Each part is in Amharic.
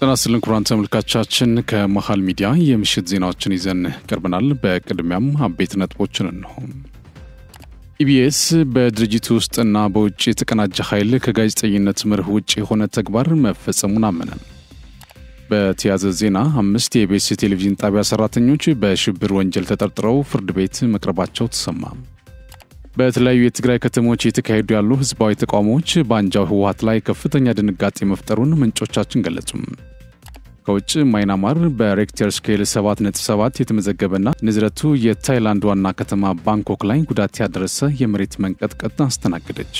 ተናስልን ኩራን ተመልካቾቻችን ከመሃል ሚዲያ የምሽት ዜናዎችን ይዘን ቀርበናል። በቅድሚያም አበይት ነጥቦችን ነው። ኢቢኤስ በድርጅቱ ውስጥና በውጭ የተቀናጀ ኃይል ከጋዜጠኝነት መርህ ውጭ የሆነ ተግባር መፈጸሙን አመነ። በተያያዘ ዜና 5 የኢቢኤስ ቴሌቪዥን ጣቢያ ሰራተኞች በሽብር ወንጀል ተጠርጥረው ፍርድ ቤት መቅረባቸው ተሰማ። በተለያዩ የትግራይ ከተሞች የተካሄዱ ያሉ ህዝባዊ ተቃውሞዎች በአንጃው ህወሓት ላይ ከፍተኛ ድንጋጤ መፍጠሩን ምንጮቻችን ገለጹ። ከውጭ ማይናማር በሬክተር ስኬል 7.7 የተመዘገበና ንዝረቱ የታይላንድ ዋና ከተማ ባንኮክ ላይ ጉዳት ያደረሰ የመሬት መንቀጥቀጥ አስተናገደች።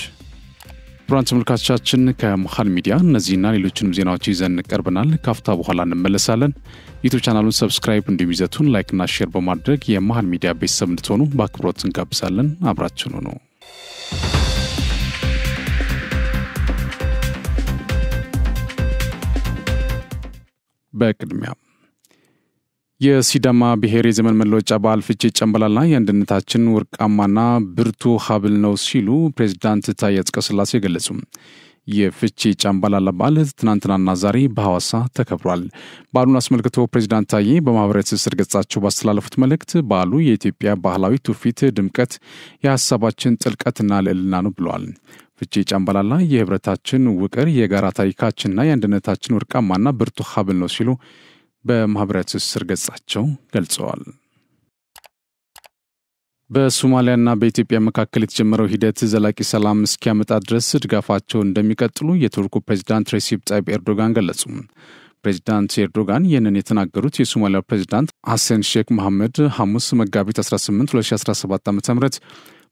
ፕሮግራም ተመልካቾቻችን ከመሃል ሚዲያ እነዚህና ሌሎችንም ዜናዎች ይዘን ቀርበናል። ካፍታ በኋላ እንመለሳለን። ዩቲዩብ ቻናሉን ሰብስክራይብ እንዲይዘቱን ላይክና ሼር በማድረግ የመሃል ሚዲያ ቤተሰብ እንድትሆኑ በአክብሮት እንጋብዛለን። አብራችሁን ሁኑ። በቅድሚያ የሲዳማ ብሔር የዘመን መለወጫ በዓል ፍቼ ጨምበላላ የአንድነታችን ወርቃማና ብርቱ ሀብል ነው ሲሉ ፕሬዝዳንት ታዬ አጽቀሥላሴ ገለጹ። የፍቼ ጨምበላላ በዓል ትናንትናና ዛሬ በሐዋሳ ተከብሯል። በዓሉን አስመልክቶ ፕሬዝዳንት ታዬ በማህበራዊ ትስስር ገጻቸው ባስተላለፉት መልእክት በዓሉ የኢትዮጵያ ባህላዊ ትውፊት ድምቀት፣ የሐሳባችን ጥልቀትና ልዕልና ነው ብለዋል። ፍቼ ጨምበላላ የህብረታችን ውቅር፣ የጋራ ታሪካችንና የአንድነታችን ወርቃማና ብርቱ ሀብል ነው ሲሉ በማህበራዊ ትስስር ገጻቸው ገልጸዋል። በሶማሊያና በኢትዮጵያ መካከል የተጀመረው ሂደት ዘላቂ ሰላም እስኪያመጣ ድረስ ድጋፋቸው እንደሚቀጥሉ የቱርኩ ፕሬዝዳንት ሬሲፕ ጣይብ ኤርዶጋን ገለጹ። ፕሬዝዳንት ኤርዶጋን ይህንን የተናገሩት የሶማሊያ ፕሬዝዳንት ሐሰን ሼክ መሐመድ ሐሙስ መጋቢት 18 2017 ዓ.ም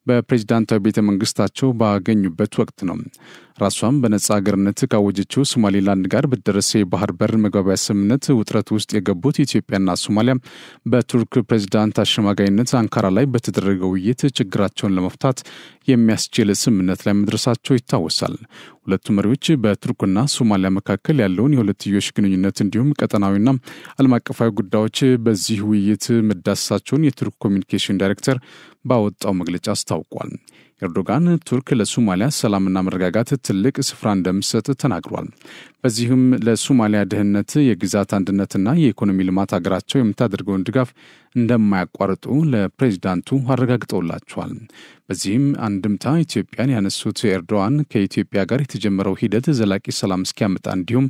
በፕሬዝዳንታዊ ቤተ መንግስታቸው ባገኙበት ወቅት ነው። ራሷን በነጻ አገርነት ካወጀችው ሶማሌላንድ ጋር በደረሰ የባህር በር መግባቢያ ስምምነት ውጥረት ውስጥ የገቡት ኢትዮጵያና ሶማሊያ በቱርክ ፕሬዝዳንት አሸማጋይነት አንካራ ላይ በተደረገው ውይይት ችግራቸውን ለመፍታት የሚያስችል ስምምነት ላይ መድረሳቸው ይታወሳል። ሁለቱ መሪዎች በቱርክና ሶማሊያ መካከል ያለውን የሁለትዮሽ ግንኙነት እንዲሁም ቀጠናዊና ዓለም አቀፋዊ ጉዳዮች በዚህ ውይይት መዳሰሳቸውን የቱርክ ኮሚኒኬሽን ዳይሬክተር ባወጣው መግለጫ አስታውቋል። ኤርዶጋን ቱርክ ለሶማሊያ ሰላምና መረጋጋት ትልቅ ስፍራ እንደምትሰጥ ተናግሯል። በዚህም ለሶማሊያ ደህንነት፣ የግዛት አንድነትና የኢኮኖሚ ልማት ሀገራቸው የምታደርገውን ድጋፍ እንደማያቋርጡ ለፕሬዝዳንቱ አረጋግጠውላቸዋል። በዚህም አንድምታ ኢትዮጵያን ያነሱት ኤርዶዋን ከኢትዮጵያ ጋር የተጀመረው ሂደት ዘላቂ ሰላም እስኪያመጣ እንዲሁም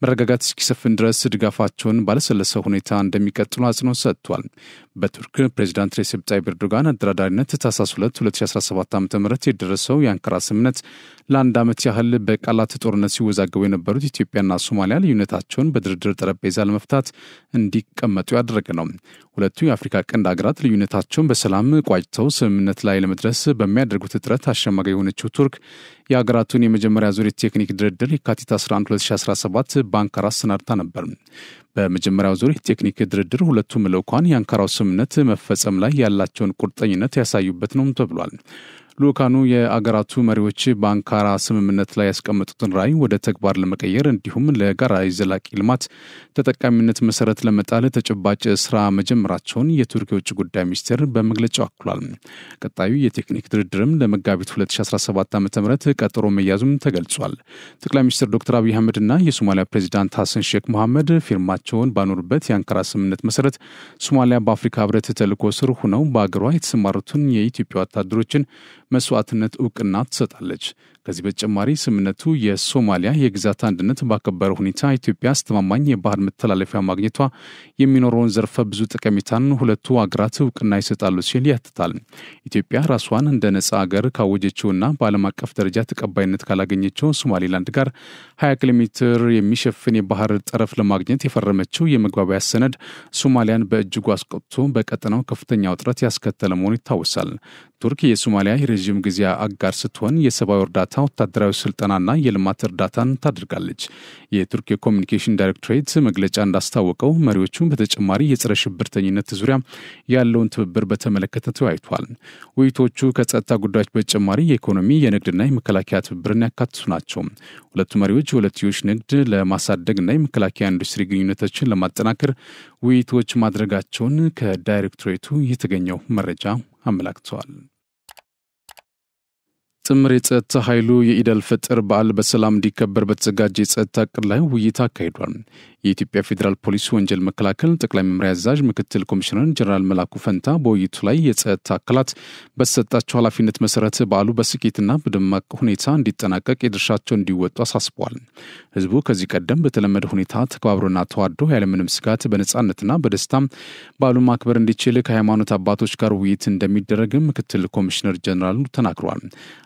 መረጋጋት እስኪሰፍን ድረስ ድጋፋቸውን ባለሰለሰ ሁኔታ እንደሚቀጥሉ አጽንኦት ሰጥቷል። በቱርክ ፕሬዝዳንት ሬሲፕ ጣይብ ኤርዶጋን አደራዳሪነት ታህሳስ 2 2017 ዓ.ም የደረሰው የአንካራ ስምምነት ለአንድ ዓመት ያህል በቃላት ጦርነት ሲወዛገቡ የነበሩት ኢትዮጵያና ሶማሊያ ልዩነታቸውን በድርድር ጠረጴዛ ለመፍታት እንዲቀመጡ ያደረገ ነው። ሁለቱ የአፍሪካ ቀንድ ሀገራት ልዩነታቸውን በሰላም ቋጭተው ስምምነት ላይ ለመድረስ በሚያደርጉት ጥረት አሸማጋይ የሆነችው ቱርክ የሀገራቱን የመጀመሪያ ዙር የቴክኒክ ድርድር የካቲት 11 2017 በአንካራ አሰናድታ ነበር። በመጀመሪያው ዙር የቴክኒክ ድርድር ሁለቱም ልዑካን የአንካራው ስምምነት መፈጸም ላይ ያላቸውን ቁርጠኝነት ያሳዩበት ነው ተብሏል። ልዑካኑ የአገራቱ መሪዎች በአንካራ ስምምነት ላይ ያስቀመጡትን ራዕይ ወደ ተግባር ለመቀየር እንዲሁም ለጋራ ዘላቂ ልማት ተጠቃሚነት መሰረት ለመጣል ተጨባጭ ስራ መጀመራቸውን የቱርክ የውጭ ጉዳይ ሚኒስቴር በመግለጫው አክሏል። ቀጣዩ የቴክኒክ ድርድርም ለመጋቢት 2017 ዓ.ም ቀጠሮ መያዙም ተገልጿል። ጠቅላይ ሚኒስትር ዶክተር አብይ አህመድና የሶማሊያ ፕሬዝዳንት ሐሰን ሼክ መሐመድ ፊርማቸውን ባኖሩበት የአንካራ ስምምነት መሰረት ሶማሊያ በአፍሪካ ህብረት ተልዕኮ ስር ሆነው በአገሯ የተሰማሩትን የኢትዮጵያ ወታደሮችን መስዋዕትነት ዕውቅና ትሰጣለች። ከዚህ በተጨማሪ ስምምነቱ የሶማሊያ የግዛት አንድነት ባከበረ ሁኔታ ኢትዮጵያ አስተማማኝ የባህር መተላለፊያ ማግኘቷ የሚኖረውን ዘርፈ ብዙ ጠቀሜታን ሁለቱ አገራት ዕውቅና ይሰጣሉ ሲል ያትታል። ኢትዮጵያ ራሷን እንደ ነጻ አገር ካወጀችውና በዓለም አቀፍ ደረጃ ተቀባይነት ካላገኘችው ሶማሌላንድ ጋር 20 ኪሎ ሜትር የሚሸፍን የባህር ጠረፍ ለማግኘት የፈረመችው የመግባቢያ ሰነድ ሶማሊያን በእጅጉ አስቆጥቶ በቀጠናው ከፍተኛ ውጥረት ያስከተለ መሆኑ ይታወሳል። ቱርክ የሶማሊያ የረዥም ጊዜ አጋር ስትሆን የሰብአዊ እርዳታ፣ ወታደራዊ ስልጠናና የልማት እርዳታን ታደርጋለች። የቱርክ የኮሚኒኬሽን ዳይሬክቶሬት መግለጫ እንዳስታወቀው መሪዎቹ በተጨማሪ የጸረ ሽብርተኝነት ዙሪያ ያለውን ትብብር በተመለከተ ተወያይቷል። ውይይቶቹ ከጸጥታ ጉዳዮች በተጨማሪ የኢኮኖሚ፣ የንግድና የመከላከያ ትብብርን ያካትቱ ናቸው። ሁለቱ መሪዎች የሁለትዮሽ ንግድ ለማሳደግና የመከላከያ ኢንዱስትሪ ግንኙነቶችን ለማጠናከር ውይይቶች ማድረጋቸውን ከዳይሬክቶሬቱ የተገኘው መረጃ አመላክተዋል። ጥምር የጸጥታ ኃይሉ የኢዳል ፈጥር በዓል በሰላም እንዲከበር በተዘጋጀ የጸጥታ ዕቅድ ላይ ውይይት አካሂዷል። የኢትዮጵያ ፌዴራል ፖሊስ ወንጀል መከላከል ጠቅላይ መምሪያ አዛዥ ምክትል ኮሚሽነር ጀነራል መላኩ ፈንታ በውይይቱ ላይ የጸጥታ አካላት በተሰጣቸው ኃላፊነት መሰረት በዓሉ በስኬትና በደማቅ ሁኔታ እንዲጠናቀቅ የድርሻቸውን እንዲወጡ አሳስበዋል። ህዝቡ ከዚህ ቀደም በተለመደ ሁኔታ ተከባብሮና ተዋዶ ያለምንም ስጋት በነጻነትና በደስታ በዓሉን ማክበር እንዲችል ከሃይማኖት አባቶች ጋር ውይይት እንደሚደረግ ምክትል ኮሚሽነር ጀነራሉ ተናግረዋል።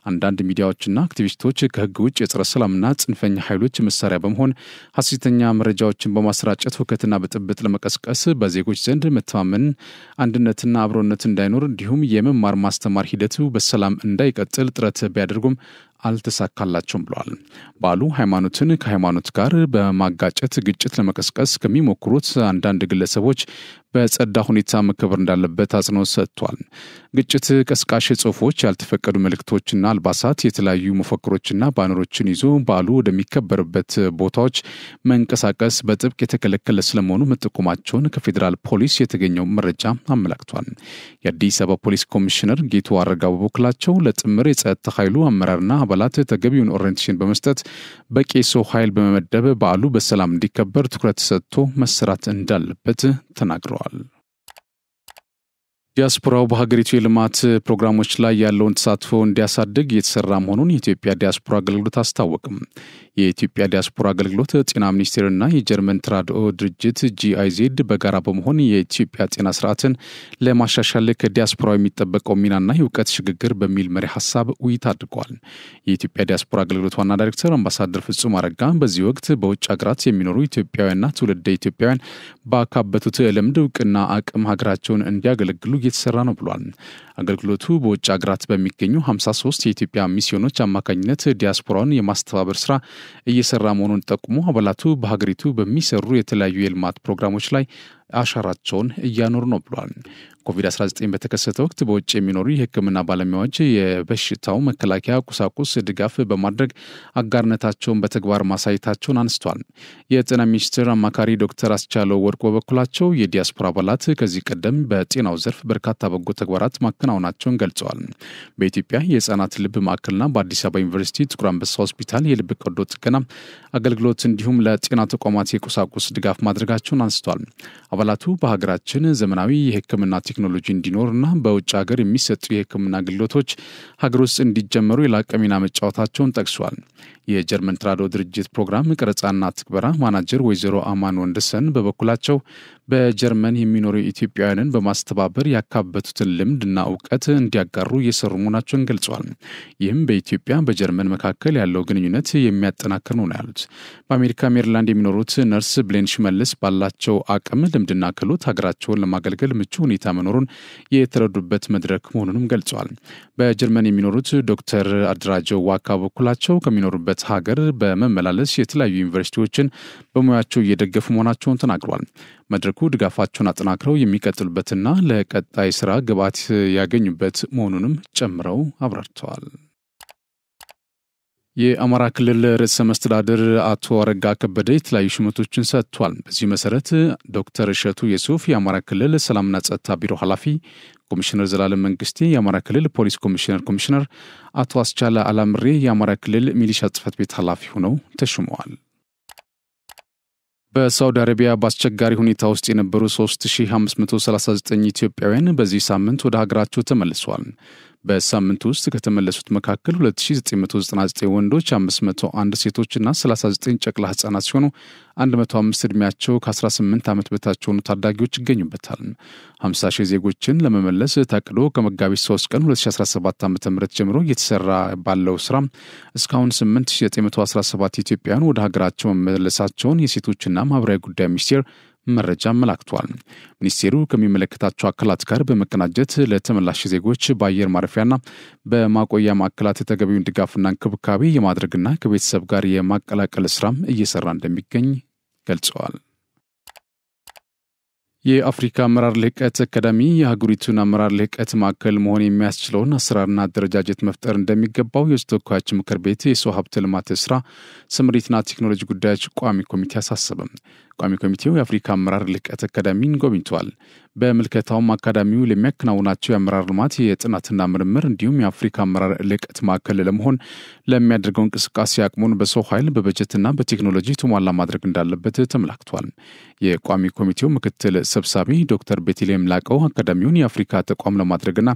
አንዳንድ ሚዲያዎችና አክቲቪስቶች ከህግ ውጭ የጸረ ሰላምና ጽንፈኛ ኃይሎች መሳሪያ በመሆን ሐሰተኛ መረጃዎችን በማሰራጨት ሁከትና ብጥብጥ ለመቀስቀስ በዜጎች ዘንድ መተማመን፣ አንድነትና አብሮነት እንዳይኖር እንዲሁም የመማር ማስተማር ሂደቱ በሰላም እንዳይቀጥል ጥረት ቢያደርጉም አልተሳካላቸውም ብለዋል። በዓሉ ሃይማኖትን ከሃይማኖት ጋር በማጋጨት ግጭት ለመቀስቀስ ከሚሞክሩት አንዳንድ ግለሰቦች በጸዳ ሁኔታ መከበር እንዳለበት አጽንኦት ሰጥቷል። ግጭት ቀስቃሽ ጽሑፎች፣ ያልተፈቀዱ መልእክቶችና አልባሳት፣ የተለያዩ መፈክሮችና ባነሮችን ይዞ በዓሉ ወደሚከበርበት ቦታዎች መንቀሳቀስ በጥብቅ የተከለከለ ስለመሆኑ መጠቆማቸውን ከፌዴራል ፖሊስ የተገኘው መረጃ አመላክቷል። የአዲስ አበባ ፖሊስ ኮሚሽነር ጌቱ አረጋ በበኩላቸው ለጥምር የጸጥታ ኃይሉ አመራርና አባላት ተገቢውን ኦሪየንቴሽን በመስጠት በቂ ሰው ኃይል በመመደብ በዓሉ በሰላም እንዲከበር ትኩረት ሰጥቶ መሰራት እንዳለበት ተናግረዋል። ዲያስፖራው በሀገሪቱ የልማት ፕሮግራሞች ላይ ያለውን ተሳትፎ እንዲያሳድግ እየተሰራ መሆኑን የኢትዮጵያ ዲያስፖራ አገልግሎት አስታወቅም። የኢትዮጵያ ዲያስፖራ አገልግሎት ጤና ሚኒስቴርና የጀርመን ተራድኦ ድርጅት GIZ በጋራ በመሆን የኢትዮጵያ ጤና ስርዓትን ለማሻሻል ከዲያስፖራው የሚጠበቀው ሚናና የእውቀት ሽግግር በሚል መሪ ሀሳብ ውይይት አድርገዋል። የኢትዮጵያ ዲያስፖራ አገልግሎት ዋና ዳይሬክተር አምባሳደር ፍጹም አረጋ በዚህ ወቅት በውጭ ሀገራት የሚኖሩ ኢትዮጵያውያንና ትውልደ ኢትዮጵያውያን ባካበቱት ልምድ እውቅና አቅም ሀገራቸውን እንዲያገለግሉ እየተሰራ ነው ብሏል። አገልግሎቱ በውጭ ሀገራት በሚገኙ 53 የኢትዮጵያ ሚስዮኖች አማካኝነት ዲያስፖራውን የማስተባበር ስራ እየሰራ መሆኑን ጠቁሞ አባላቱ በሀገሪቱ በሚሰሩ የተለያዩ የልማት ፕሮግራሞች ላይ አሻራቸውን እያኖሩ ነው ብሏል። ኮቪድ-19 በተከሰተ ወቅት በውጭ የሚኖሩ የሕክምና ባለሙያዎች የበሽታው መከላከያ ቁሳቁስ ድጋፍ በማድረግ አጋርነታቸውን በተግባር ማሳየታቸውን አንስቷል። የጤና ሚኒስቴር አማካሪ ዶክተር አስቻለው ወርቅ በበኩላቸው የዲያስፖራ አባላት ከዚህ ቀደም በጤናው ዘርፍ በርካታ በጎ ተግባራት ማከናወናቸውን ገልጸዋል። በኢትዮጵያ የህፃናት ልብ ማዕከልና በአዲስ አበባ ዩኒቨርሲቲ ጥቁር አንበሳ ሆስፒታል የልብ ቀዶ ጥገና አገልግሎት እንዲሁም ለጤና ተቋማት የቁሳቁስ ድጋፍ ማድረጋቸውን አንስቷል። አባላቱ በሀገራችን ዘመናዊ የሕክምና ቴክኖሎጂ እንዲኖርና በውጭ ሀገር የሚሰጡ የሕክምና አገልግሎቶች ሀገር ውስጥ እንዲጀመሩ የላቀ ሚና መጫወታቸውን ጠቅሷል። የጀርመን ተራድኦ ድርጅት ፕሮግራም ቀረጻና ትግበራ ማናጀር ወይዘሮ አማን ወንድሰን በበኩላቸው በጀርመን የሚኖሩ ኢትዮጵያውያንን በማስተባበር ያካበቱትን ልምድና እውቀት እንዲያጋሩ እየሰሩ መሆናቸውን ገልጸዋል። ይህም በኢትዮጵያ በጀርመን መካከል ያለው ግንኙነት የሚያጠናክር ነው ያሉት። በአሜሪካ ሜሪላንድ የሚኖሩት ነርስ ብሌን ሽመልስ ባላቸው አቅም ልምድና ክህሎት ሀገራቸውን ለማገልገል ምቹ ሁኔታ መኖሩን የተረዱበት መድረክ መሆኑንም ገልጸዋል። በጀርመን የሚኖሩት ዶክተር አድራጀው ዋካ በኩላቸው ከሚኖሩበት ሀገር በመመላለስ የተለያዩ ዩኒቨርሲቲዎችን በሙያቸው እየደገፉ መሆናቸውን ተናግረዋል። መድረኩ ድጋፋቸውን አጠናክረው የሚቀጥሉበትና ለቀጣይ ስራ ግብዓት ያገኙበት መሆኑንም ጨምረው አብራርተዋል። የአማራ ክልል ርዕሰ መስተዳድር አቶ አረጋ ከበደ የተለያዩ ሹመቶችን ሰጥቷል። በዚህ መሰረት ዶክተር እሸቱ የሱፍ የአማራ ክልል ሰላምና ጸጥታ ቢሮ ኃላፊ፣ ኮሚሽነር ዘላለም መንግስቴ የአማራ ክልል ፖሊስ ኮሚሽነር፣ አቶ አስቻለ አላምሬ የአማራ ክልል ሚሊሻ ጽሕፈት ቤት ኃላፊ ሆነው ተሹመዋል። በሳውዲ አረቢያ በአስቸጋሪ ሁኔታ ውስጥ የነበሩ 3539 ኢትዮጵያውያን በዚህ ሳምንት ወደ ሀገራቸው ተመልሰዋል። በሳምንቱ ውስጥ ከተመለሱት መካከል 2999 ወንዶች፣ 501 ሴቶችና 39 ጨቅላ ህጻናት ሲሆኑ 105 ዕድሜያቸው ከ18 ዓመት በታች የሆኑ ታዳጊዎች ይገኙበታል። 50 ሺህ ዜጎችን ለመመለስ ታቅዶ ከመጋቢት 3 ቀን 2017 ዓ.ም ጀምሮ እየተሰራ ባለው ስራ እስካሁን 8917 ኢትዮጵያውያን ወደ ሀገራቸው መመለሳቸውን የሴቶችና ማህበራዊ ጉዳይ ሚኒስቴር መረጃ አመላክቷል። ሚኒስቴሩ ከሚመለከታቸው አካላት ጋር በመቀናጀት ለተመላሽ ዜጎች በአየር ማረፊያና በማቆያ ማዕከላት ተገቢውን ድጋፍና እንክብካቤ የማድረግና ከቤተሰብ ጋር የማቀላቀል ስራም እየሰራ እንደሚገኝ ገልጸዋል። የአፍሪካ አመራር ልህቀት አካዳሚ የሀገሪቱን አመራር ልህቀት ማዕከል መሆን የሚያስችለውን አሰራርና አደረጃጀት መፍጠር እንደሚገባው የሕዝብ ተወካዮች ምክር ቤት የሰው ሀብት ልማት ስራ ስምሪትና ቴክኖሎጂ ጉዳዮች ቋሚ ኮሚቴ አሳሰበ። ቋሚ ኮሚቴው የአፍሪካ አመራር ልቀት አካዳሚን ጎብኝቷል። በምልከታውም አካዳሚው ለሚያከናውናቸው የአመራር ልማት የጥናትና ምርምር እንዲሁም የአፍሪካ አመራር ልቀት ማዕከል ለመሆን ለሚያደርገው እንቅስቃሴ አቅሙን በሰው ኃይል በበጀትና በቴክኖሎጂ ተሟላ ማድረግ እንዳለበት ተመላክቷል። የቋሚ ኮሚቴው ምክትል ሰብሳቢ ዶክተር ቤተልሔም ላቀው አካዳሚውን የአፍሪካ ተቋም ለማድረግና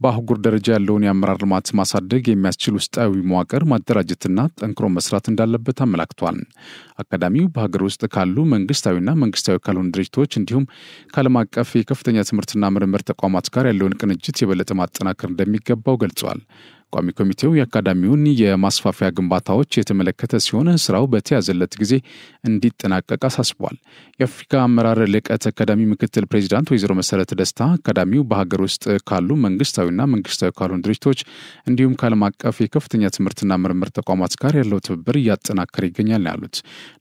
በአህጉር ደረጃ ያለውን የአመራር ልማት ማሳደግ የሚያስችል ውስጣዊ መዋቅር ማደራጀትና ጠንክሮ መስራት እንዳለበት አመላክቷል። አካዳሚው በሀገር ውስጥ ካሉ መንግስታዊና መንግስታዊ ካልሆኑ ድርጅቶች እንዲሁም ከዓለም አቀፍ የከፍተኛ ትምህርትና ምርምር ተቋማት ጋር ያለውን ቅንጅት የበለጠ ማጠናከር እንደሚገባው ገልጿል። ቋሚ ኮሚቴው የአካዳሚውን የማስፋፊያ ግንባታዎች የተመለከተ ሲሆን ስራው በተያዘለት ጊዜ እንዲጠናቀቅ አሳስቧል። የአፍሪካ አመራር ልቀት አካዳሚ ምክትል ፕሬዚዳንት ወይዘሮ መሰረት ደስታ አካዳሚው በሀገር ውስጥ ካሉ መንግስታዊና መንግስታዊ ካልሆኑ ድርጅቶች እንዲሁም ከዓለም አቀፍ የከፍተኛ ትምህርትና ምርምር ተቋማት ጋር ያለው ትብብር እያጠናከረ ይገኛል ያሉት፣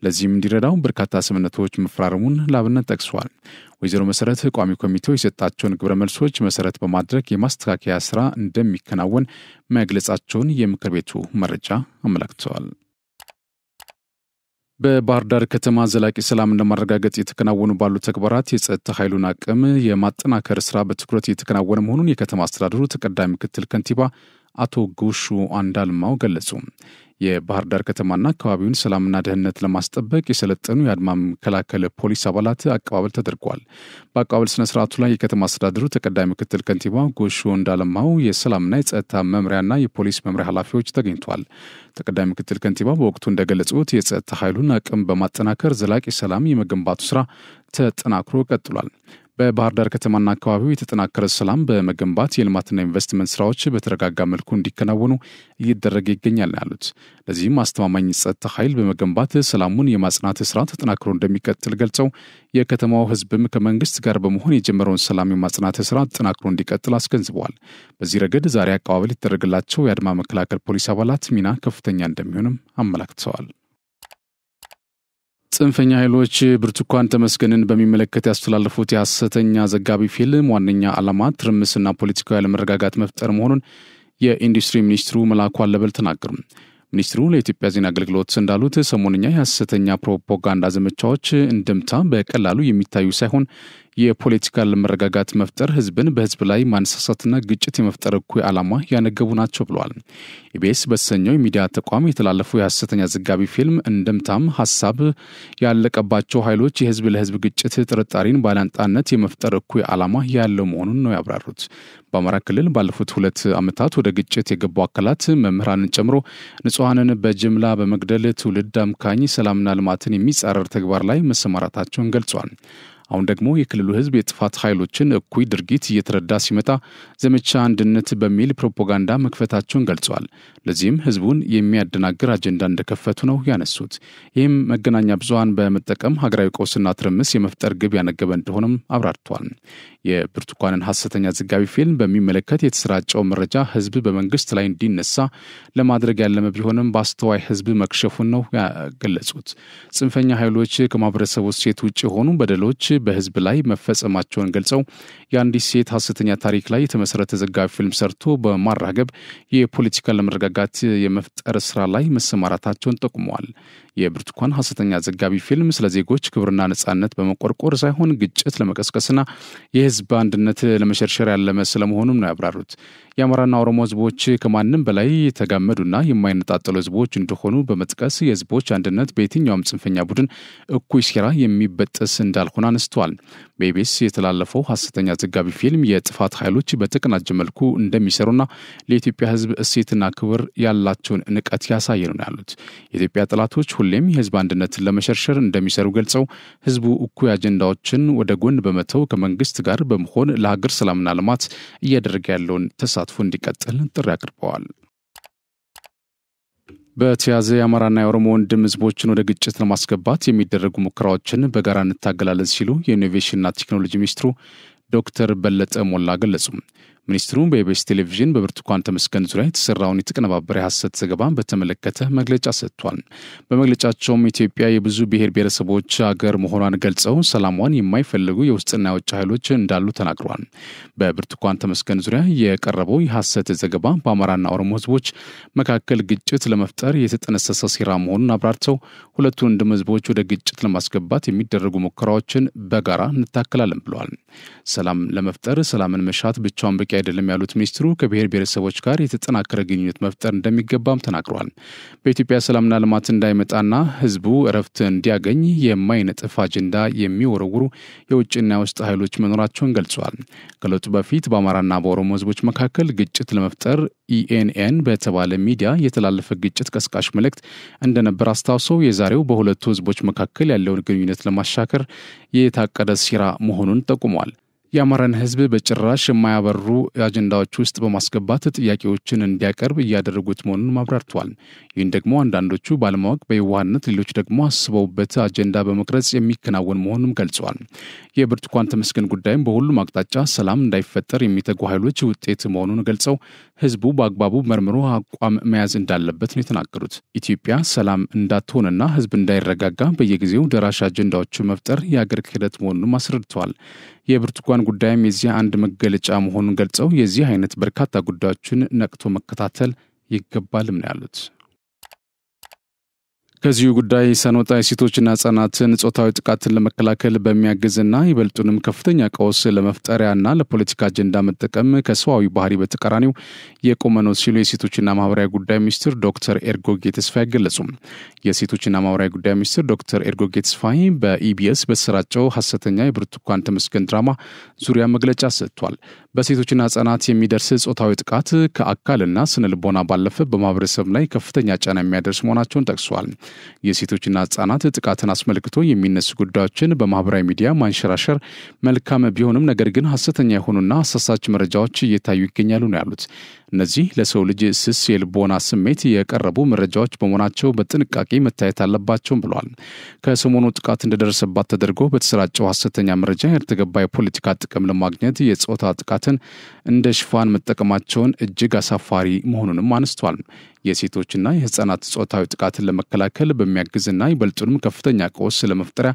ለዚህም እንዲረዳው በርካታ ስምምነቶች መፈራረሙን ላብነት ጠቅሷል። ወይዘሮ መሰረት ቋሚ ኮሚቴው የሰጣቸውን ግብረ መልሶች መሰረት በማድረግ የማስተካከያ ስራ እንደሚከናወን መግለጻቸውን የምክር ቤቱ መረጃ አመላክተዋል። በባህር ዳር ከተማ ዘላቂ ሰላም ለማረጋገጥ የተከናወኑ ባሉ ተግባራት የጸጥታ ኃይሉን አቅም የማጠናከር ስራ በትኩረት የተከናወነ መሆኑን የከተማ አስተዳደሩ ተቀዳሚ ምክትል ከንቲባ አቶ ጉሹ አንዳልማው ገለጹ። የባህር ዳር ከተማና አካባቢውን ሰላምና ደህንነት ለማስጠበቅ የሰለጠኑ የአድማ መከላከል ፖሊስ አባላት አቀባበል ተደርጓል። በአቀባበል ስነ ስርዓቱ ላይ የከተማ አስተዳደሩ ተቀዳሚ ምክትል ከንቲባ ጉሹ አንዳልማው፣ የሰላምና የጸጥታ መምሪያና የፖሊስ መምሪያ ኃላፊዎች ተገኝተዋል። ተቀዳሚ ምክትል ከንቲባ በወቅቱ እንደገለጹት የጸጥታ ኃይሉን አቅም በማጠናከር ዘላቂ ሰላም የመገንባቱ ስራ ተጠናክሮ ቀጥሏል። በባህር ዳር ከተማና አካባቢው የተጠናከረ ሰላም በመገንባት የልማትና ኢንቨስትመንት ስራዎች በተረጋጋ መልኩ እንዲከናወኑ እየተደረገ ይገኛል ያሉት፣ ለዚህም አስተማማኝ ጸጥታ ኃይል በመገንባት ሰላሙን የማጽናት ስራ ተጠናክሮ እንደሚቀጥል ገልጸው የከተማው ህዝብም ከመንግስት ጋር በመሆን የጀመረውን ሰላም የማጽናት ስራ ተጠናክሮ እንዲቀጥል አስገንዝበዋል። በዚህ ረገድ ዛሬ አቀባበል የተደረገላቸው የአድማ መከላከል ፖሊስ አባላት ሚና ከፍተኛ እንደሚሆንም አመላክተዋል። ጽንፈኛ ኃይሎች ብርቱካን ተመስገንን በሚመለከት ያስተላለፉት የሐሰተኛ ዘጋቢ ፊልም ዋነኛ ዓላማ ትርምስና ፖለቲካዊ አለመረጋጋት መፍጠር መሆኑን የኢንዱስትሪ ሚኒስትሩ መላኩ አለበል ተናገሩ። ሚኒስትሩ ለኢትዮጵያ ዜና አገልግሎት እንዳሉት ሰሞንኛ የሐሰተኛ ፕሮፓጋንዳ ዘመቻዎች እንድምታ በቀላሉ የሚታዩ ሳይሆን የፖለቲካ አለመረጋጋት መፍጠር፣ ህዝብን በህዝብ ላይ ማነሳሳትና ግጭት የመፍጠር እኩይ ዓላማ ያነገቡ ናቸው ብለዋል። ኢቢኤስ በተሰኘው የሚዲያ ተቋም የተላለፈው የሐሰተኛ ዘጋቢ ፊልም እንድምታም ሀሳብ ያለቀባቸው ኃይሎች የህዝብ ለህዝብ ግጭት፣ ጥርጣሬን ባላንጣነት የመፍጠር እኩይ ዓላማ ያለው መሆኑን ነው ያብራሩት። በአማራ ክልል ባለፉት 2 ዓመታት ወደ ግጭት የገቡ አካላት መምህራንን ጨምሮ ንጹሐንን በጅምላ በመግደል ትውልድ አምካኝ ሰላምና ልማትን የሚጻረር ተግባር ላይ መሰማራታቸውን ገልጿል። አሁን ደግሞ የክልሉ ህዝብ የጥፋት ኃይሎችን እኩይ ድርጊት እየተረዳ ሲመጣ ዘመቻ አንድነት በሚል ፕሮፓጋንዳ መክፈታቸውን ገልጿል። ለዚህም ህዝቡን የሚያደናግር አጀንዳ እንደከፈቱ ነው ያነሱት። ይህም መገናኛ ብዙሃን በመጠቀም ሀገራዊ ቀውስና ትርምስ የመፍጠር ግብ ያነገበ እንደሆነም አብራርተዋል። የብርቱካንን ሐሰተኛ ዘጋቢ ፊልም በሚመለከት የተሰራጨው መረጃ ህዝብ በመንግስት ላይ እንዲነሳ ለማድረግ ያለመ ቢሆንም በአስተዋይ ህዝብ መክሸፉን ነው ያገለጹት። ጽንፈኛ ኃይሎች ከማህበረሰቡ እሴት ውጭ የሆኑ በደሎች በህዝብ ላይ መፈጸማቸውን ገልጸው የአንዲት ሴት ሐሰተኛ ታሪክ ላይ የተመሰረተ ዘጋቢ ፊልም ሰርቶ በማራገብ የፖለቲካ ለመረጋጋት የመፍጠር ስራ ላይ መሰማራታቸውን ጠቁመዋል። የብርቱካን ሐሰተኛ ዘጋቢ ፊልም ስለ ዜጎች ክብርና ነጻነት በመቆርቆር ሳይሆን ግጭት ለመቀስቀስና የህዝብ አንድነት ለመሸርሸር ያለመ ስለመሆኑም ነው ያብራሩት። የአማራና ኦሮሞ ህዝቦች ከማንም በላይ የተጋመዱና የማይነጣጠሉ ህዝቦች እንደሆኑ በመጥቀስ የህዝቦች አንድነት በየትኛውም ጽንፈኛ ቡድን እኩይ ሴራ የሚበጠስ እንዳልሆነ አነስተዋል። በኢቢኤስ የተላለፈው ሐሰተኛ ዘጋቢ ፊልም የጥፋት ኃይሎች በተቀናጀ መልኩ እንደሚሰሩና ለኢትዮጵያ ህዝብ እሴትና ክብር ያላቸውን ንቀት ያሳየ ነው ያሉት። የኢትዮጵያ ጠላቶች ሁሌም የህዝብ አንድነትን ለመሸርሸር እንደሚሰሩ ገልጸው ህዝቡ እኩይ አጀንዳዎችን ወደ ጎን በመተው ከመንግስት ጋር በመሆን ለሀገር ሰላምና ልማት እያደረገ ያለውን ተሳትፎ እንዲቀጥል ጥሪ አቅርበዋል። በተያዘ የአማራና የኦሮሞ ወንድም ህዝቦችን ወደ ግጭት ለማስገባት የሚደረጉ ሙከራዎችን በጋራ እንታገላለን ሲሉ የኢኖቬሽንና ቴክኖሎጂ ሚኒስትሩ ዶክተር በለጠ ሞላ ገለጹ። ሚኒስትሩ በኢቢኤስ ቴሌቪዥን በብርቱካን ተመስገን ዙሪያ የተሰራውን የተቀነባበረ ሐሰት ዘገባን በተመለከተ መግለጫ ሰጥቷል። በመግለጫቸውም ኢትዮጵያ የብዙ ብሔር ብሔረሰቦች ሀገር መሆኗን ገልጸው ሰላሟን የማይፈልጉ የውስጥና የውጭ ኃይሎች እንዳሉ ተናግረዋል። በብርቱካን ተመስገን ዙሪያ የቀረበው የሐሰት ዘገባ በአማራና ኦሮሞ ህዝቦች መካከል ግጭት ለመፍጠር የተጠነሰሰ ሴራ መሆኑን አብራርተው ሁለቱን ወንድም ህዝቦች ወደ ግጭት ለማስገባት የሚደረጉ ሙከራዎችን በጋራ እንታከላለን ብለዋል። ሰላም ለመፍጠር ሰላምን መሻት ብቻውን በቂ አይደለም ያሉት ሚኒስትሩ ከብሔር ብሔረሰቦች ጋር የተጠናከረ ግንኙነት መፍጠር እንደሚገባም ተናግረዋል። በኢትዮጵያ ሰላምና ልማት እንዳይመጣና ህዝቡ እረፍት እንዲያገኝ የማይነጥፍ አጀንዳ የሚወረውሩ የውጭና የውስጥ ኃይሎች መኖራቸውን ገልጸዋል። ከለውጡ በፊት በአማራና በኦሮሞ ህዝቦች መካከል ግጭት ለመፍጠር ኢኤንኤን በተባለ ሚዲያ የተላለፈ ግጭት ቀስቃሽ መልእክት እንደነበር አስታውሰው የዛሬው በሁለቱ ህዝቦች መካከል ያለውን ግንኙነት ለማሻከር የታቀደ ሴራ መሆኑን ጠቁመዋል። የአማራን ህዝብ በጭራሽ የማያበሩ አጀንዳዎች ውስጥ በማስገባት ጥያቄዎችን እንዲያቀርብ እያደረጉት መሆኑን አብራርተዋል። ይህን ደግሞ አንዳንዶቹ ባለማወቅ በየዋህነት ሌሎች ደግሞ አስበውበት አጀንዳ በመቅረጽ የሚከናወን መሆኑን ገልጸዋል። የብርቱካን ተመስገን ጉዳይም በሁሉም አቅጣጫ ሰላም እንዳይፈጠር የሚተጉ ኃይሎች ውጤት መሆኑን ገልጸው ህዝቡ በአግባቡ መርምሮ አቋም መያዝ እንዳለበት ነው የተናገሩት። ኢትዮጵያ ሰላም እንዳትሆንና ህዝብ እንዳይረጋጋ በየጊዜው ደራሽ አጀንዳዎች መፍጠር የአገር ክህደት መሆኑን አስረድተዋል። የብርቱካን ጉዳይም የዚህ አንድ መገለጫ መሆኑን ገልጸው የዚህ አይነት በርካታ ጉዳዮችን ነቅቶ መከታተል ይገባልም ነው ያሉት። ከዚሁ ጉዳይ ሰኖጣ የሴቶችና ህጻናትን ጾታዊ ጥቃትን ለመከላከል በሚያግዝና ይበልጡንም ከፍተኛ ቀውስ ለመፍጠሪያና ለፖለቲካ አጀንዳ መጠቀም ከሰዋዊ ባህሪ በተቃራኒው የቆመ ነው ሲሉ የሴቶችና ማህበራዊ ጉዳይ ሚኒስትር ዶክተር ኤርጎጌ ተስፋዬ ገለጹ። የሴቶችና ማህበራዊ ጉዳይ ሚኒስትር ዶክተር ኤርጎጌ ተስፋዬ በኢቢኤስ በተሰራጨው ሐሰተኛ የብርቱካን ተመስገን ድራማ ዙሪያ መግለጫ ሰጥቷል። በሴቶችና ህጻናት የሚደርስ ጾታዊ ጥቃት ከአካልና ስነ ልቦና ባለፈ በማህበረሰብ ላይ ከፍተኛ ጫና የሚያደርስ መሆናቸውን ጠቅሷል። የሴቶችና ህጻናት ጥቃትን አስመልክቶ የሚነሱ ጉዳዮችን በማህበራዊ ሚዲያ ማንሸራሸር መልካም ቢሆንም ነገር ግን ሐሰተኛ የሆኑና አሳሳች መረጃዎች እየታዩ ይገኛሉ ነው ያሉት። እነዚህ ለሰው ልጅ ስስ የልቦና ስሜት የቀረቡ መረጃዎች በመሆናቸው በጥንቃቄ መታየት አለባቸው ብለዋል። ከሰሞኑ ጥቃት እንደደረሰባት ተደርጎ በተሰራጨው ሐሰተኛ መረጃ ያልተገባ የፖለቲካ ጥቅም ለማግኘት የጾታ ጥቃትን እንደ ሽፋን መጠቀማቸውን እጅግ አሳፋሪ መሆኑንም አነስቷል። የሴቶችና የህፃናት ጾታዊ ጥቃትን ለመከላከል በሚያግዝና ይበልጡንም ከፍተኛ ቀውስ ለመፍጠሪያ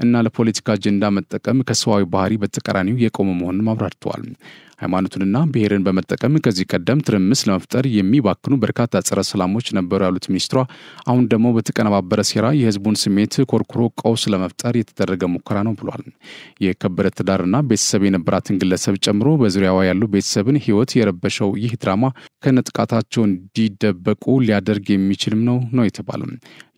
እና ለፖለቲካ አጀንዳ መጠቀም ከሰዋዊ ባህሪ በተቃራኒው የቆመ መሆኑን አብራርተዋል። ሃይማኖትንና ብሔርን በመጠቀም ከዚህ ቀደም ትርምስ ለመፍጠር የሚባክኑ በርካታ ጸረ ሰላሞች ነበሩ ያሉት ሚኒስትሯ አሁን ደግሞ በተቀነባበረ ሴራ የህዝቡን ስሜት ኮርኩሮ ቀውስ ለመፍጠር የተደረገ ሙከራ ነው ብሏል። የከበረ ትዳርና ቤተሰብ የነበራትን ግለሰብ ጨምሮ በዙሪያዋ ያሉ ቤተሰብን ህይወት የረበሸው ይህ ድራማ ከነጥቃታቸው እንዲደበቁ ሊያደርግ የሚችልም ነው የተባለው።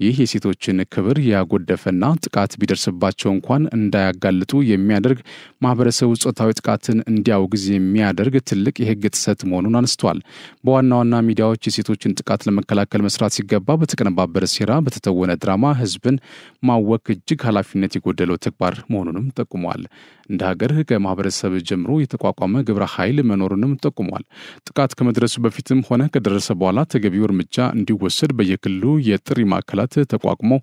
ይህ የሴቶችን ክብር ያጎደፈና ጥቃት ቢደርስባቸው እንኳን እንዳያጋልጡ የሚያደርግ ማህበረሰቡ ጾታዊ ጥቃትን እንዲያውግዝ የሚያደርግ ትልቅ የህግ ጥሰት መሆኑን አንስተዋል። በዋና ዋና ሚዲያዎች የሴቶችን ጥቃት ለመከላከል መስራት ሲገባ በተቀነባበረ ሴራ በተተወነ ድራማ ህዝብን ማወክ እጅግ ኃላፊነት የጎደለው ተግባር መሆኑንም ጠቁመዋል። እንደ ሀገር ከማህበረሰብ ጀምሮ የተቋቋመ ግብረ ኃይል መኖሩንም ጠቁመዋል። ጥቃት ከመድረሱ በፊትም ሆነ ከደረሰ በኋላ ተገቢው እርምጃ እንዲወሰድ በየክልሉ የጥሪ ማዕከላት ተቋቁመው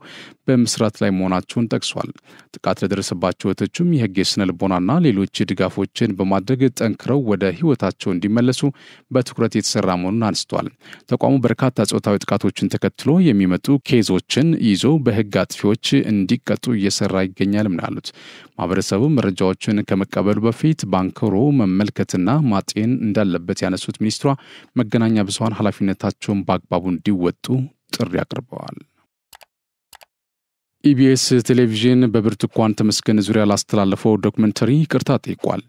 በመስራት ላይ መሆናቸውን ጠቅሷል። ጥቃት ለደረሰባቸው እህቶችም የህግ የስነ ልቦናና ሌሎች ድጋፎችን በማድረግ ጠንክረው ወደ ህይወታቸው እንዲመለሱ በትኩረት የተሰራ መሆኑን አንስተዋል። ተቋሙ በርካታ ጾታዊ ጥቃቶችን ተከትሎ የሚመጡ ኬዞችን ይዞ በህግ አጥፊዎች እንዲቀጡ እየሰራ ይገኛልም ነው ያሉት። ማህበረሰቡ መረጃዎችን ከመቀበሉ በፊት ባንክሮ መመልከትና ማጤን እንዳለበት ያነሱት ሚኒስትሯ መገናኛ ብዙሃን ኃላፊነታቸውን በአግባቡ እንዲወጡ ጥሪ አቅርበዋል። ኢቢኤስ ቴሌቪዥን በብርቱካን ተመስገን ዙሪያ ላስተላለፈው ዶክመንተሪ ይቅርታ ጠይቋል።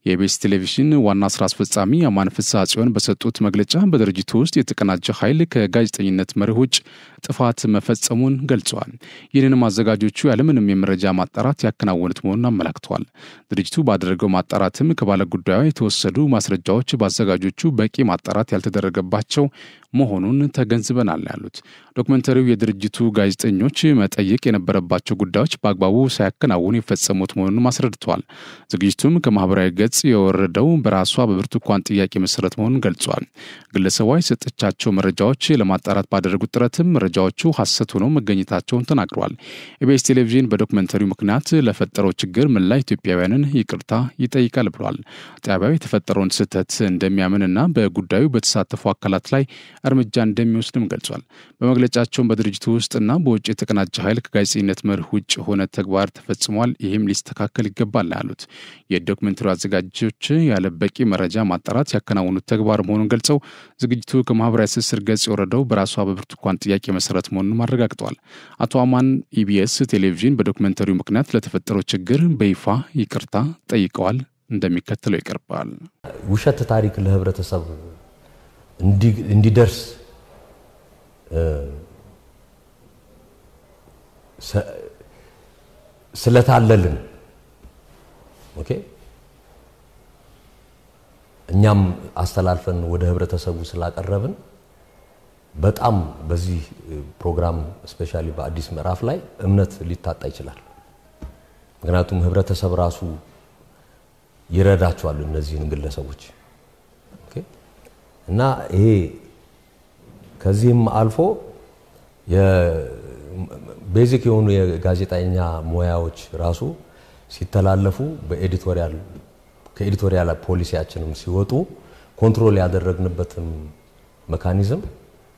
የኢቢኤስ ቴሌቪዥን ዋና ስራ አስፈጻሚ አማን ፍስሐ ጽዮን በሰጡት መግለጫ በድርጅቱ ውስጥ የተቀናጀ ኃይል ከጋዜጠኝነት መርህ ውጭ ጥፋት መፈጸሙን ገልጸዋል። ይህንንም አዘጋጆቹ ያለምንም የመረጃ ማጣራት ያከናወኑት መሆኑን አመላክተዋል። ድርጅቱ ባደረገው ማጣራትም ከባለ ጉዳዩ የተወሰዱ ማስረጃዎች በአዘጋጆቹ በቂ ማጣራት ያልተደረገባቸው መሆኑን ተገንዝበናል ያሉት ዶክመንተሪው የድርጅቱ ጋዜጠኞች መጠየቅ የነበረባቸው ጉዳዮች በአግባቡ ሳያከናውኑ የፈጸሙት መሆኑን አስረድተዋል። ዝግጅቱም ከማህበራዊ ገጽ ገጽ የወረደው በራሷ በብርቱካን ጥያቄ መሰረት መሆኑን ገልጿል። ግለሰቧ የሰጠቻቸው መረጃዎች ለማጣራት ባደረጉት ጥረትም መረጃዎቹ ሐሰት ሆነው መገኘታቸውን ተናግረዋል። ኢቢኤስ ቴሌቪዥን በዶክመንተሪው ምክንያት ለፈጠረው ችግር መላ ኢትዮጵያውያንን ይቅርታ ይጠይቃል ብሏል። ጣቢያው የተፈጠረውን ስህተት እንደሚያምንና በጉዳዩ በተሳተፉ አካላት ላይ እርምጃ እንደሚወስድም ገልጿል። በመግለጫቸው በድርጅቱ ውስጥና በውጭ የተቀናጀ ኃይል ከጋዜጠኝነት መርህ ውጭ ሆነ ተግባር ተፈጽሟል፣ ይህም ሊስተካከል ይገባል ያሉት የዶክመንተሪው አዘጋጆች ያለ በቂ መረጃ ማጣራት ያከናወኑት ተግባር መሆኑን ገልጸው ዝግጅቱ ከማህበራዊ ትስስር ገጽ የወረደው በራሷ በብርቱካን ጥያቄ መሰረት መሆኑን አረጋግጠዋል። አቶ አማን ኢቢኤስ ቴሌቪዥን በዶክመንተሪው ምክንያት ለተፈጠረው ችግር በይፋ ይቅርታ ጠይቀዋል። እንደሚከተለው ይቀርባል። ውሸት ታሪክ ለህብረተሰብ እንዲደርስ ስለታለልን ኦኬ እኛም አስተላልፈን ወደ ህብረተሰቡ ስላቀረብን በጣም በዚህ ፕሮግራም ስፔሻሊ በአዲስ ምዕራፍ ላይ እምነት ሊታጣ ይችላል። ምክንያቱም ህብረተሰብ ራሱ ይረዳቸዋል እነዚህን ግለሰቦች ኦኬ እና ይሄ ከዚህም አልፎ የቤዚክ የሆኑ የጋዜጠኛ ሙያዎች ራሱ ሲተላለፉ ከኤዲቶሪያል ፖሊሲያችንም ሲወጡ ኮንትሮል ያደረግንበትም ሜካኒዝም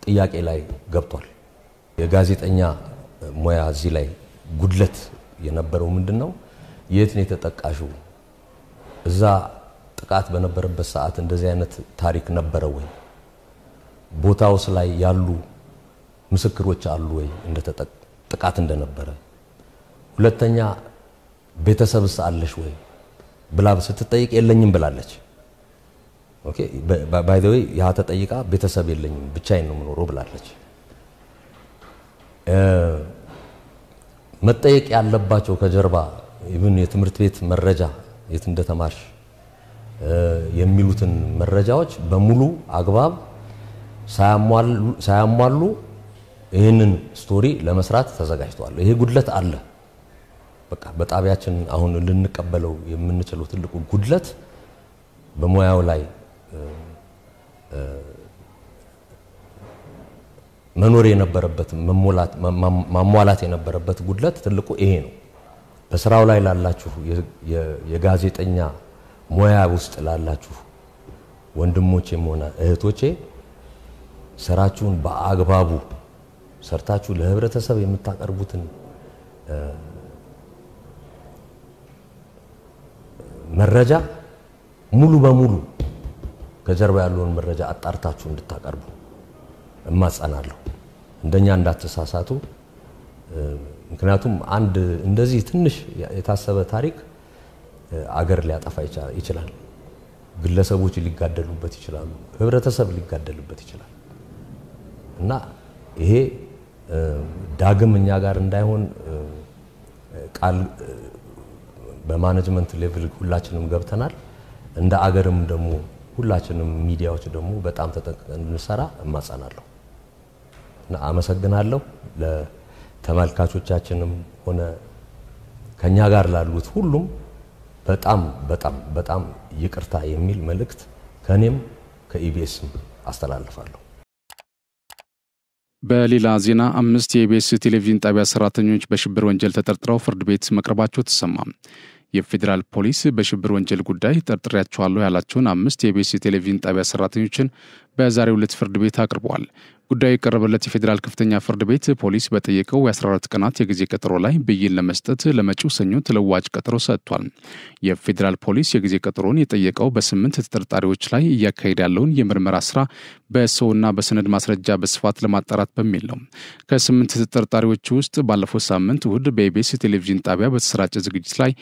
ጥያቄ ላይ ገብቷል። የጋዜጠኛ ሙያ እዚህ ላይ ጉድለት የነበረው ምንድነው? የት ነው የተጠቃሽው? እዛ ጥቃት በነበረበት ሰዓት እንደዚህ አይነት ታሪክ ነበረ ወይ? ቦታውስ ላይ ያሉ ምስክሮች አሉ ወይ ጥቃት እንደነበረ? ሁለተኛ ቤተሰብስ አለሽ ወይ ብላ ስትጠይቅ የለኝም ብላለች። ኦኬ ባይ ዘ ዌይ ያ ተጠይቃ ቤተሰብ የለኝም ብቻዬን ነው የምኖረው ብላለች። መጠየቅ ያለባቸው ከጀርባ ኢቭን የትምህርት ቤት መረጃ የት እንደተማርሽ የሚሉትን መረጃዎች በሙሉ አግባብ ሳያሟሉ ይሄንን ስቶሪ ለመስራት ተዘጋጅቷል። ይሄ ጉድለት አለ። በቃ በጣቢያችን አሁን ልንቀበለው የምንችለው ትልቁ ጉድለት በሙያው ላይ መኖር የነበረበት ማሟላት የነበረበት ጉድለት ትልቁ ይሄ ነው። በስራው ላይ ላላችሁ የጋዜጠኛ ሙያ ውስጥ ላላችሁ ወንድሞቼም ሆነ እህቶቼ ስራችሁን በአግባቡ ሰርታችሁ ለህብረተሰብ የምታቀርቡትን መረጃ ሙሉ በሙሉ ከጀርባ ያለውን መረጃ አጣርታችሁ እንድታቀርቡ እማጸናለሁ። እንደኛ እንዳትሳሳቱ። ምክንያቱም አንድ እንደዚህ ትንሽ የታሰበ ታሪክ አገር ሊያጠፋ ይችላል። ግለሰቦች ሊጋደሉበት ይችላሉ፣ ህብረተሰብ ሊጋደልበት ይችላል እና ይሄ ዳግም እኛ ጋር እንዳይሆን ቃል በማኔጅመንት ሌቭል ሁላችንም ገብተናል። እንደ አገርም ደግሞ ሁላችንም ሚዲያዎች ደግሞ በጣም ተጠንቅቀን እንሰራ እማጸናለሁ እና አመሰግናለሁ። ለተመልካቾቻችንም ሆነ ከኛ ጋር ላሉት ሁሉም በጣም በጣም በጣም ይቅርታ የሚል መልእክት ከኔም ከኢቢኤስም አስተላልፋለሁ። በሌላ ዜና 5 የኢቢኤስ ቴሌቪዥን ጣቢያ ሰራተኞች በሽብር ወንጀል ተጠርጥረው ፍርድ ቤት መቅረባቸው ተሰማ። የፌዴራል ፖሊስ በሽብር ወንጀል ጉዳይ ጠርጥሬያቸዋለሁ ያላቸውን 5 የኢቢኤስ ቴሌቪዥን ጣቢያ ሰራተኞችን በዛሬው ዕለት ፍርድ ቤት አቅርበዋል። ጉዳዩ የቀረበለት የፌዴራል ከፍተኛ ፍርድ ቤት ፖሊስ በጠየቀው የ14 ቀናት የጊዜ ቀጠሮ ላይ ብይን ለመስጠት ለመጪው ሰኞ ተለዋጭ ቀጠሮ ሰጥቷል። የፌዴራል ፖሊስ የጊዜ ቀጠሮን የጠየቀው በ8 ተጠርጣሪዎች ላይ እያካሄደ ያለውን የምርመራ ስራ በሰውና በሰነድ ማስረጃ በስፋት ለማጣራት በሚል ነው። ከ8 ተጠርጣሪዎች ውስጥ ባለፈው ሳምንት እሁድ በኢቢኤስ ቴሌቪዥን ጣቢያ በተሰራጨ ዝግጅት ላይ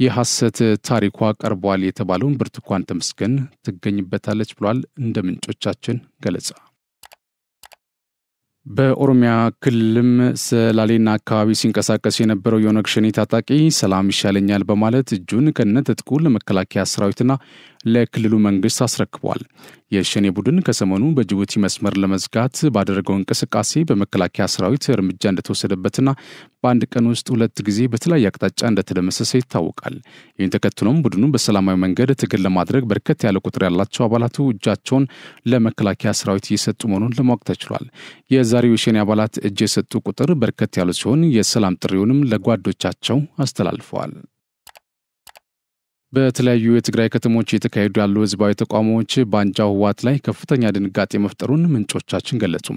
የሐሰት ታሪኳ ቀርቧል የተባለውን ብርቱካን ተመስገን ትገኝበታለች ብሏል እንደ ምንጮቻችን ገለጻ። በኦሮሚያ ክልልም ሰላሌና አካባቢ ሲንቀሳቀስ የነበረው የኦነግ ሸኔ ታጣቂ ሰላም ይሻለኛል በማለት እጁን ከነትጥቁ ለመከላከያ ሰራዊትና ለክልሉ መንግስት አስረክቧል። የሸኔ ቡድን ከሰሞኑ በጅቡቲ መስመር ለመዝጋት ባደረገው እንቅስቃሴ በመከላከያ ሰራዊት እርምጃ እንደተወሰደበትና በአንድ ቀን ውስጥ 2 ጊዜ በተለያየ አቅጣጫ እንደተደመሰሰ ይታወቃል። ይህን ተከትሎም ቡድኑ በሰላማዊ መንገድ ትግል ለማድረግ በርከት ያለ ቁጥር ያላቸው አባላቱ እጃቸውን ለመከላከያ ሰራዊት እየሰጡ መሆኑን ለማወቅ ተችሏል። የዛሬው የሸኔ አባላት እጅ የሰጡ ቁጥር በርከት ያሉ ሲሆን የሰላም ጥሪውንም ለጓዶቻቸው አስተላልፈዋል። በተለያዩ የትግራይ ከተሞች የተካሄዱ ያሉ ህዝባዊ ተቃውሞዎች በአንጃው ህወሓት ላይ ከፍተኛ ድንጋጤ መፍጠሩን ምንጮቻችን ገለጹ።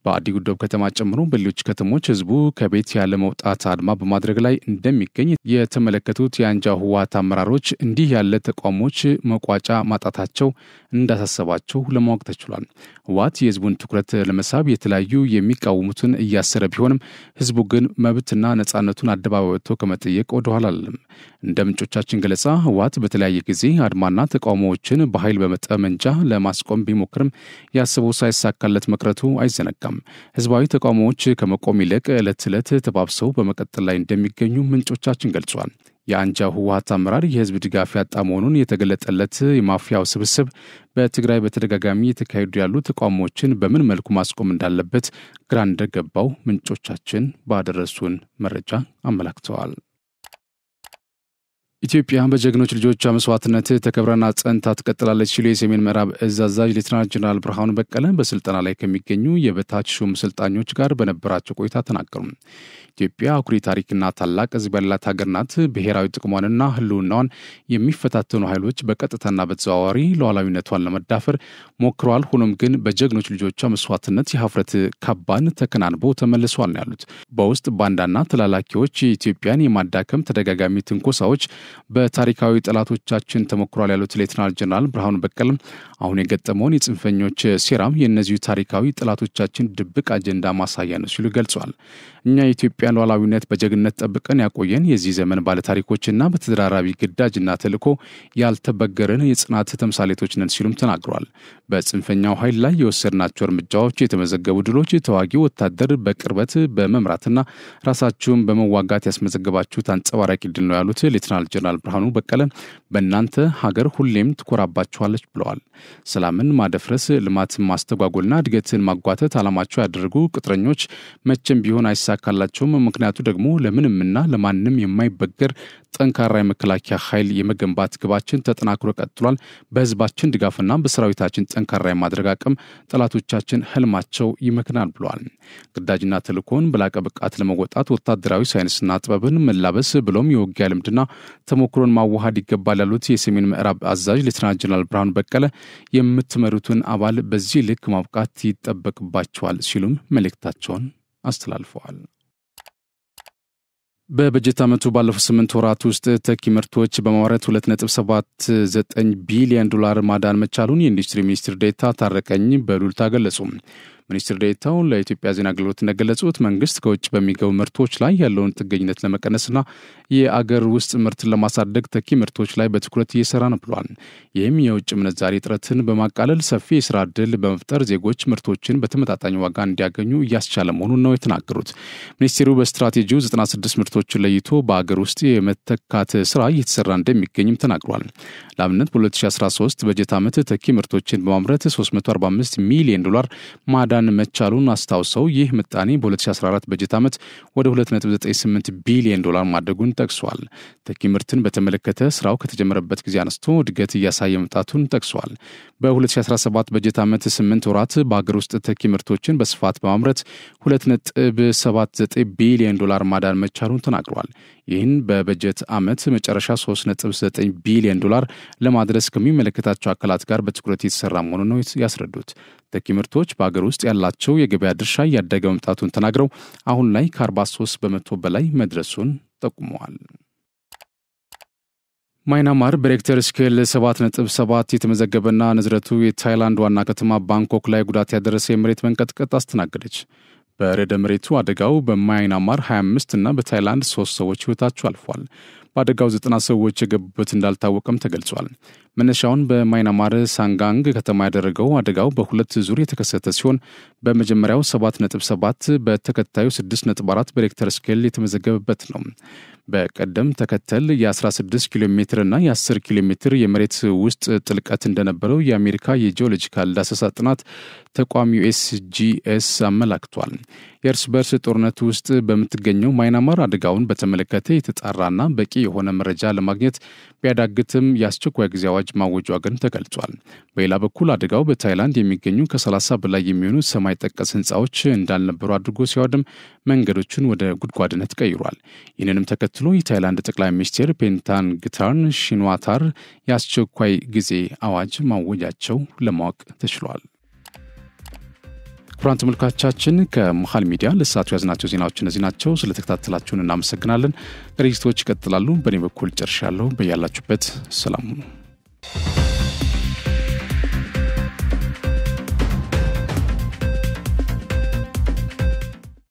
በአዲ ጉዶብ ከተማ ጨምሮ በሌሎች ከተሞች ህዝቡ ከቤት ያለ መውጣት አድማ በማድረግ ላይ እንደሚገኝ የተመለከቱት የአንጃው ህወሓት አመራሮች እንዲህ ያለ ተቃውሞዎች መቋጫ ማጣታቸው እንዳሳሰባቸው ለማወቅ ተችሏል። ህወሓት የህዝቡን ትኩረት ለመሳብ የተለያዩ የሚቃወሙትን እያሰረ ቢሆንም ህዝቡ ግን መብትና ነጻነቱን አደባባይ ወጥቶ ከመጠየቅ ወደ ኋላ አላለም። እንደ ምንጮቻችን ገለጻ ህወሓት በተለያየ ጊዜ አድማና ተቃውሞዎችን በኃይል በመጠመንጃ ለማስቆም ቢሞክርም ያሰበው ሳይሳካለት መቅረቱ አይዘነጋም። ህዝባዊ ተቃውሞዎች ከመቆም ይልቅ ዕለት ዕለት ተባብሰው በመቀጠል ላይ እንደሚገኙ ምንጮቻችን ገልጿል። የአንጃው ህወሓት አመራር የህዝብ ድጋፍ ያጣ መሆኑን የተገለጠለት የማፊያው ስብስብ በትግራይ በተደጋጋሚ የተካሄዱ ያሉ ተቃውሞዎችን በምን መልኩ ማስቆም እንዳለበት ግራ እንደገባው ምንጮቻችን ባደረሱን መረጃ አመላክተዋል። ኢትዮጵያ በጀግኖች ልጆቿ መስዋዕትነት ተከብራና ጸንታ ትቀጥላለች ሲሉ የሰሜን ምዕራብ እዝ አዛዥ ሌተናንት ጀነራል ብርሃኑ በቀለ በስልጠና ላይ ከሚገኙ የበታች ሹም ሰልጣኞች ጋር በነበራቸው ቆይታ ተናገሩ። ኢትዮጵያ አኩሪ ታሪክና ታላቅ ህዝብ ያላት ሀገር ናት። ብሔራዊ ጥቅሟንና ህልውናዋን የሚፈታተኑ ኃይሎች በቀጥታና በተዘዋዋሪ ሉዓላዊነቷን ለመዳፈር ሞክረዋል። ሆኖም ግን በጀግኖች ልጆቿ መስዋዕትነት የሀፍረት ካባን ተከናንበው ተመልሰዋል ነው ያሉት። በውስጥ ባንዳና ተላላኪዎች ኢትዮጵያን የማዳከም ተደጋጋሚ ትንኮሳዎች በታሪካዊ ጠላቶቻችን ተሞክሯል ያሉት ሌተናንት ጀነራል ብርሃኑ በቀለ አሁን የገጠመውን የጽንፈኞች ሴራም የእነዚሁ ታሪካዊ ጠላቶቻችን ድብቅ አጀንዳ ማሳያ ነው ሲሉ ገልጸዋል። እኛ የኢትዮጵያን ሉዓላዊነት በጀግንነት ጠብቀን ያቆየን የዚህ ዘመን ባለታሪኮችና በተደራራቢ ግዳጅና ተልዕኮ ያልተበገረን የጽናት ተምሳሌቶች ነን ሲሉም ተናግረዋል። በጽንፈኛው ኃይል ላይ የወሰድናቸው እርምጃዎች፣ የተመዘገቡ ድሎች ተዋጊ ወታደር በቅርበት በመምራትና ራሳችሁን በመዋጋት ያስመዘገባችሁት አንጸባራቂ ድል ነው ያሉት ሌተናንት ጀነራል ብርሃኑ በቀለ በእናንተ ሀገር ሁሌም ትኮራባችኋለች ብለዋል። ሰላምን ማደፍረስ፣ ልማት ማስተጓጎልና እድገትን ማጓተት ዓላማቸው ያደረጉ ቅጥረኞች መቼም ቢሆን አይሳካላቸውም። ምክንያቱ ደግሞ ለምንምና ለማንም የማይበገር ጠንካራ የመከላከያ ኃይል የመገንባት ግባችን ተጠናክሮ ቀጥሏል። በህዝባችን ድጋፍና በሰራዊታችን ጠንካራ የማድረግ አቅም ጠላቶቻችን ህልማቸው ይመክናል ብለዋል። ግዳጅና ተልዕኮን በላቀ ብቃት ለመወጣት ወታደራዊ ሳይንስና ጥበብን መላበስ ብሎም የውጊያ ልምድና ተሞክሮን ማዋሃድ ይገባል ያሉት የሰሜን ምዕራብ አዛዥ ሌተናንት ጀነራል ብርሃኑ በቀለ የምትመሩትን አባል በዚህ ልክ ማብቃት ይጠበቅባቸዋል ሲሉም መልእክታቸውን አስተላልፈዋል። በበጀት ዓመቱ ባለፉት 8 ወራት ውስጥ ተኪ ምርቶች በማምረት $2.79 ቢሊዮን ማዳን መቻሉን የኢንዱስትሪ ሚኒስትር ዴኤታ ታረቀኝ በሉልታ ገለጹ። ሚኒስትር ዴኤታው ለኢትዮጵያ ዜና አገልግሎት እንደገለጹት መንግስት ከውጭ በሚገቡ ምርቶች ላይ ያለውን ጥገኝነት ለመቀነስና የአገር ውስጥ ምርትን ለማሳደግ ተኪ ምርቶች ላይ በትኩረት እየሰራ ነው ብሏል። ይህም የውጭ ምንዛሪ እጥረትን በማቃለል ሰፊ የስራ ዕድል በመፍጠር ዜጎች ምርቶችን በተመጣጣኝ ዋጋ እንዲያገኙ እያስቻለ መሆኑን ነው የተናገሩት። ሚኒስቴሩ በስትራቴጂው 96 ምርቶችን ለይቶ በአገር ውስጥ የመተካት ስራ እየተሰራ እንደሚገኝም ተናግሯል። ለአብነት በ2013 በጀት ዓመት ተኪ ምርቶችን በማምረት $345 ሚሊዮን ማዳን መቻሉን አስታውሰው ይህ ምጣኔ በ2014 በጀት ዓመት ወደ $2.98 ቢሊዮን ማደጉን ጠቅሷል። ተኪ ምርትን በተመለከተ ስራው ከተጀመረበት ጊዜ አንስቶ እድገት እያሳየ መምጣቱን ጠቅሷል። በ2017 በጀት ዓመት 8 ወራት በአገር ውስጥ ተኪ ምርቶችን በስፋት በማምረት $2.79 ቢሊዮን ማዳን መቻሉን ተናግሯል። ይህን በበጀት ዓመት መጨረሻ $3.9 ቢሊዮን ለማድረስ ከሚመለከታቸው አካላት ጋር በትኩረት የተሰራ መሆኑን ነው ያስረዱት። ተኪ ምርቶች በአገር ውስጥ ያላቸው የገበያ ድርሻ እያደገ መምጣቱን ተናግረው አሁን ላይ ከ43% በላይ መድረሱን ጠቁመዋል። ማይናማር በሬክተር ስኬል 7.7 የተመዘገበና ንዝረቱ የታይላንድ ዋና ከተማ ባንኮክ ላይ ጉዳት ያደረሰ የመሬት መንቀጥቀጥ አስተናገደች። በርዕደ መሬቱ አደጋው በማይናማር 25 እና በታይላንድ 3 ሰዎች ሕይወታቸው አልፏል። በአደጋው 90 ሰዎች የገቡበት እንዳልታወቀም ተገልጿል። መነሻውን በማይናማር ሳንጋንግ ከተማ ያደረገው አደጋው በሁለት ዙር የተከሰተ ሲሆን በመጀመሪያው 7.7 በተከታዩ 6.4 በሬክተር ስኬል የተመዘገበበት ነው። በቀደም ተከተል የ16 ኪሎ ሜትር እና የ10 ኪሎ ሜትር የመሬት ውስጥ ጥልቀት እንደነበረው የአሜሪካ የጂኦሎጂካል ዳሰሳ ጥናት ተቋም USGS አመላክቷል። የእርስ በርስ ጦርነት ውስጥ በምትገኘው ማይናማር አደጋውን በተመለከተ የተጣራና በቂ የሆነ መረጃ ለማግኘት ቢያዳግትም የአስቸኳይ ጊዜ አዋጅ ማወጇ ግን ተገልጿል። በሌላ በኩል አደጋው በታይላንድ የሚገኙ ከ30 በላይ የሚሆኑ ሰማይ ጠቀስ ህንፃዎች እንዳልነበሩ አድርጎ ሲያወድም መንገዶችን ወደ ጉድጓድነት ቀይሯል። ይህንንም ተከትሎ የታይላንድ ጠቅላይ ሚኒስትር ፔንታንግታርን ሺንዋታር የአስቸኳይ ጊዜ አዋጅ ማወጃቸው ለማወቅ ተችሏል። ክቡራን ተመልካቾቻችን ከመሃል ሚዲያ ለሰዓቱ ያዝናቸው ዜናዎች እነዚህ ናቸው። ስለተከታተላችሁን እናመሰግናለን። ዝግጅቶች ይቀጥላሉ። በእኔ በኩል ጨርሻለሁ። በያላችሁበት ሰላም ሁኑ።